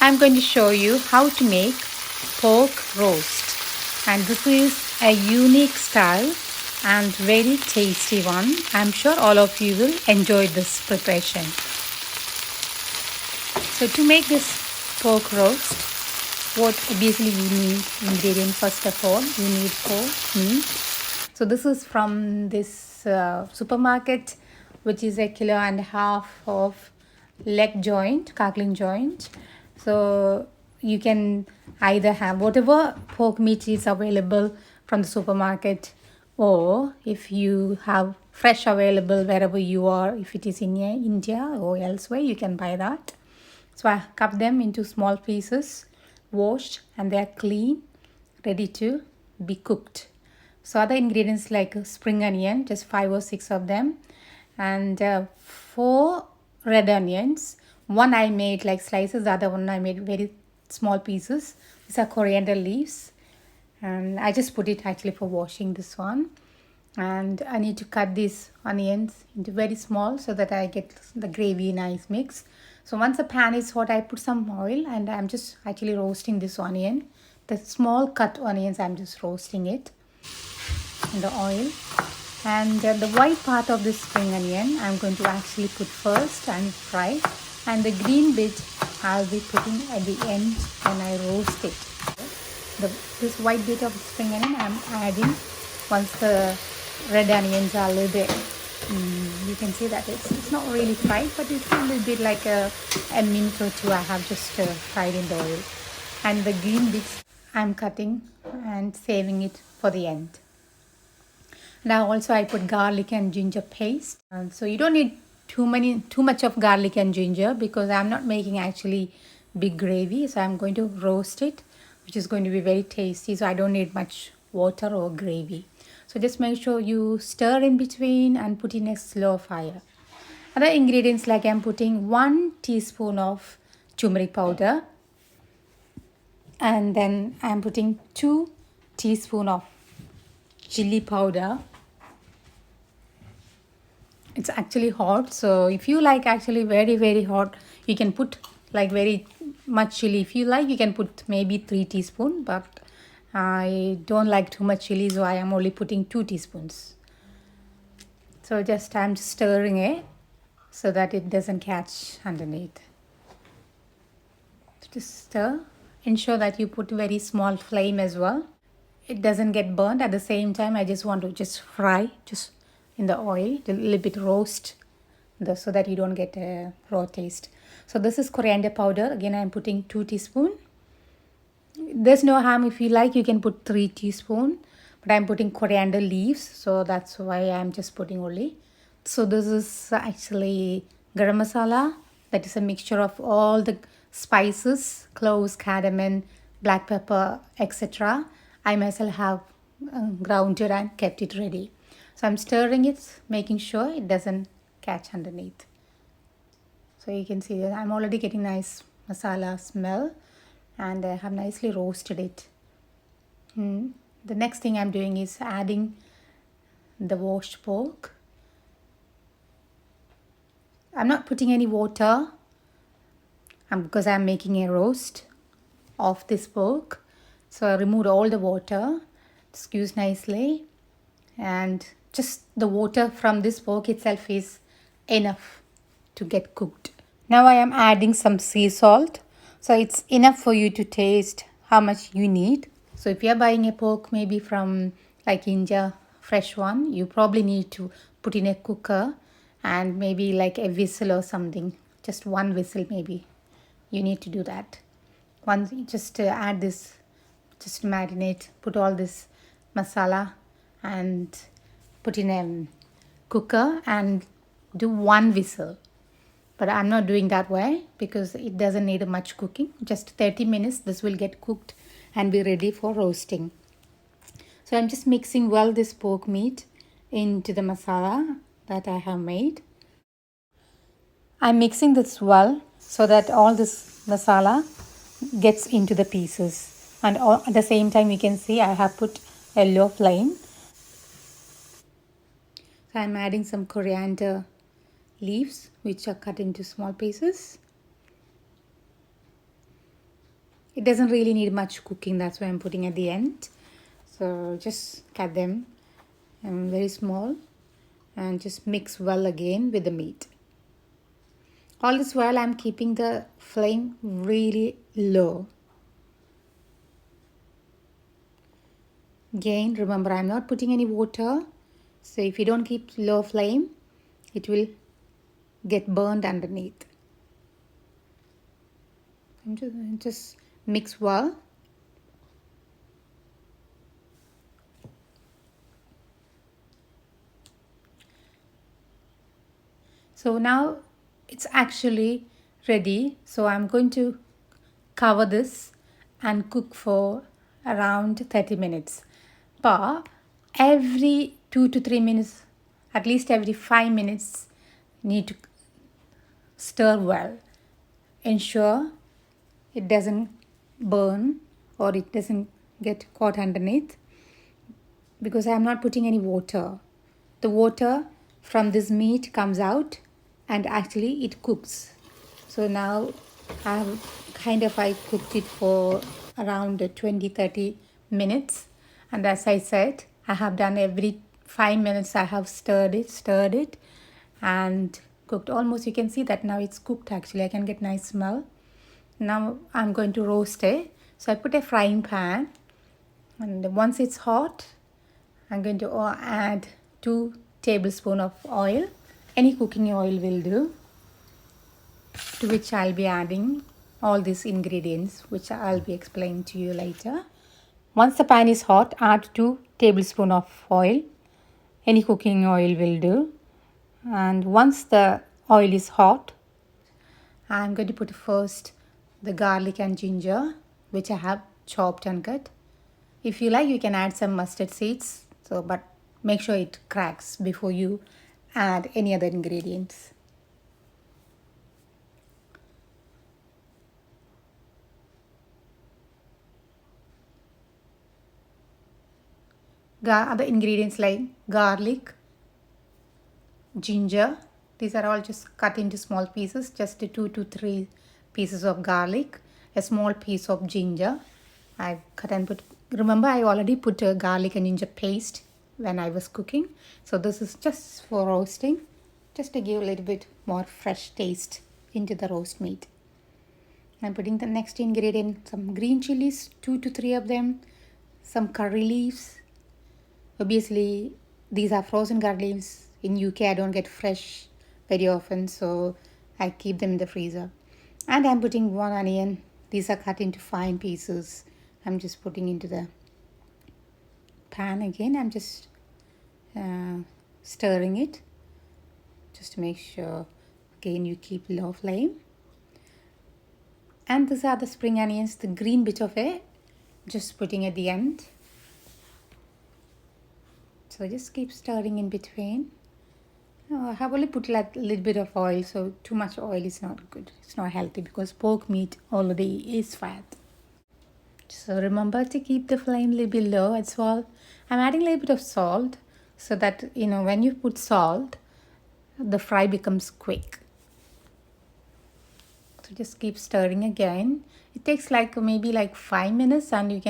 I'm going to show you how to make pork roast. And this is a unique style and very tasty one. I'm sure all of you will enjoy this preparation. So to make this pork roast, what basically you need ingredient first of all, you need pork meat. So this is from this supermarket, which is 1.5 kg of leg joint, cartilage joint. So you can either have whatever pork meat is available from the supermarket, or if you have fresh available wherever you are, if it is in India or elsewhere, you can buy that. So I cut them into small pieces, washed, and they are clean, ready to be cooked. So other ingredients like spring onion, just 5 or 6 of them, and 4 red onions. One I made like slices, the other one I made very small pieces. These are coriander leaves, and I just put it actually for washing this one. And I need to cut these onions into very small so that I get the gravy nice mix. So once the pan is hot, I put some oil and I'm just actually roasting this onion. The small cut onions, I'm just roasting it in the oil. And the white part of this spring onion, I'm going to actually put first and fry. And the green bit, I'll be putting at the end when I roast it. This white bit of spring onion, I'm adding once the red onions are a little bit, you can see that it's not really fried, but it's a little bit like a minute or two I have just fried in the oil. And the green bits I'm cutting and saving it for the end. Now also I put garlic and ginger paste. So you don't need too much of garlic and ginger because I'm not making actually big gravy. So I'm going to roast it, which is going to be very tasty. So I don't need much water or gravy. So just make sure you stir in between and put in a slow fire. Other ingredients like I'm putting 1 teaspoon of turmeric powder, and then I'm putting 2 teaspoon of chili powder. It's actually hot, so if you like actually very hot, you can put like very much chili. If you like, you can put maybe 3 teaspoons, but I don't like too much chili, so I am only putting 2 teaspoons. So I'm just stirring it so that it doesn't catch underneath. So just stir. Ensure that you put very small flame as well. It doesn't get burnt. At the same time, I just want to just fry just in the oil, a little bit roast so that you don't get a raw taste. So this is coriander powder. Again, I'm putting 2 teaspoons. There's no harm. If you like, you can put 3 teaspoons, but I'm putting coriander leaves, so that's why I'm just putting only. So this is actually garam masala. That is a mixture of all the spices, cloves, cardamom, black pepper, etc. I myself have grounded and kept it ready. So I'm stirring it, making sure it doesn't catch underneath. So you can see that I'm already getting nice masala smell, and I have nicely roasted it. The next thing I'm doing is adding the washed pork. I'm not putting any water because I'm making a roast of this pork. So I removed all the water, squeeze nicely, and just the water from this pork itself is enough to get cooked. Now I am adding some sea salt. So it's enough for you to taste how much you need. So if you're buying a pork maybe from like India, fresh one, you probably need to put in a cooker and maybe like a whistle or something. Just 1 whistle maybe. You need to do that. Once just add this, just marinate, put all this masala and put in a cooker and do 1 whistle. But I'm not doing that way because it doesn't need much cooking. Just 30 minutes this will get cooked and be ready for roasting. So I'm just mixing well this pork meat into the masala that I have made. I'm mixing this well so that all this masala gets into the pieces. And at the same time you can see I have put a low flame. So I'm adding some coriander leaves which are cut into small pieces. It doesn't really need much cooking, that's why I'm putting at the end. So just cut them very small and just mix well again with the meat. All this while I'm keeping the flame really low. Again, remember I'm not putting any water. So if you don't keep low flame, it will get burned underneath. Just mix well. So now it's actually ready. So I'm going to cover this and cook for around 30 minutes. But every 2 to 3 minutes, at least every 5 minutes, need to stir well. Ensure it doesn't burn or it doesn't get caught underneath, because I am not putting any water. The water from this meat comes out and actually it cooks. So now I cooked it for around 20-30 minutes, and as I said, I have done every 5 minutes. I have stirred it and cooked almost. You can see that now it's cooked. Actually I can get nice smell. Now I'm going to roast it. So I put a frying pan, and once it's hot, I'm going to add 2 tablespoons of oil. Any cooking oil will do, to which I'll be adding all these ingredients, which I'll be explaining to you later. Once the pan is hot, add 2 tablespoons of oil. Any cooking oil will do. And once the oil is hot, I'm going to put first the garlic and ginger, which I have chopped and cut. If you like, you can add some mustard seeds. But make sure it cracks before you add any other ingredients. Other ingredients like garlic, ginger, these are all just cut into small pieces, just 2 to 3 pieces of garlic, a small piece of ginger. I cut and put. Remember, I already put a garlic and ginger paste when I was cooking. So this is just for roasting, just to give a little bit more fresh taste into the roast meat. I'm putting the next ingredient, some green chilies, 2 to 3 of them, some curry leaves. Obviously, these are frozen curry leaves. In UK, I don't get fresh very often, so I keep them in the freezer. And I'm putting 1 onion. These are cut into fine pieces. I'm just putting into the pan again. I'm just stirring it, just to make sure, again, you keep low flame. And these are the spring onions, the green bit of it, just putting at the end. So just keep stirring in between. I have only put a little bit of oil, so too much oil is not good. It's not healthy because pork meat already is fat. So remember to keep the flame a little bit low as well. I'm adding a little bit of salt so that, when you put salt, the fry becomes quick. So just keep stirring again. It takes maybe 5 minutes, and you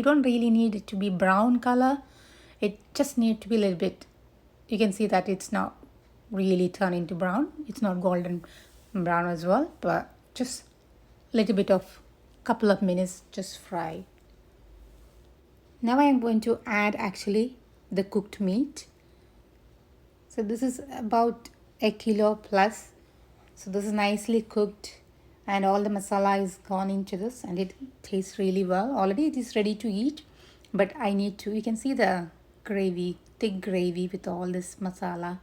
don't really need it to be brown color. It just needs to be a little bit. You can see that it's not really turning to brown. It's not golden brown as well, but just a little bit of couple of minutes, just fry. Now I am going to add actually the cooked meat. So this is about 1 kilo plus. So this is nicely cooked, and all the masala is gone into this, and it tastes really well. Already it is ready to eat, but I need to, you can see the gravy, thick gravy with all this masala.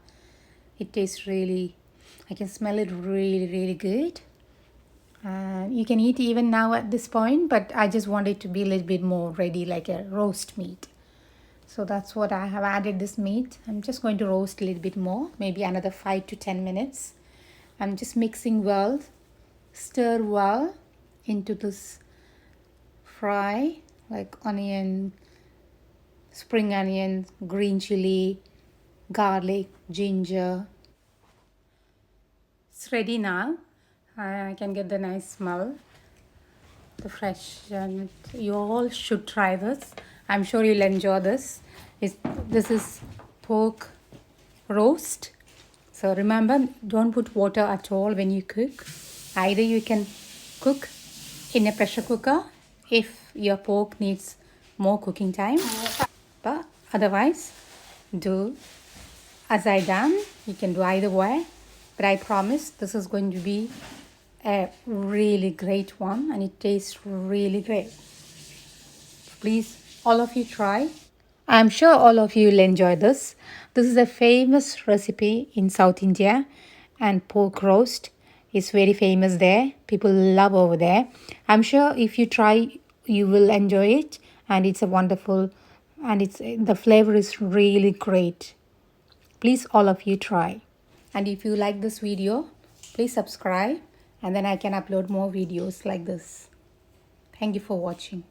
It tastes really, I can smell it really, really good. You can eat even now at this point, but I just want it to be a little bit more ready, like a roast meat. So that's what I have added this meat. I'm just going to roast a little bit more, maybe another 5 to 10 minutes. I'm just mixing well, stir well into this fry, like onion, spring onion, green chili, garlic, ginger. It's ready now. I can get the nice smell. the fresh, and you all should try this. I'm sure you'll enjoy this. This is pork roast. So remember, don't put water at all when you cook. Either you can cook in a pressure cooker if your pork needs more cooking time, but otherwise do as I done. You can do either way, but I promise this is going to be a really great one, and it tastes really great. Please, all of you try. I'm sure all of you will enjoy this. This is a famous recipe in South India, and pork roast is very famous there. People love over there. I'm sure if you try, you will enjoy it, and it's a wonderful, and the flavor is really great. Please, all of you try. And if you like this video, please subscribe, and then I can upload more videos like this. Thank you for watching.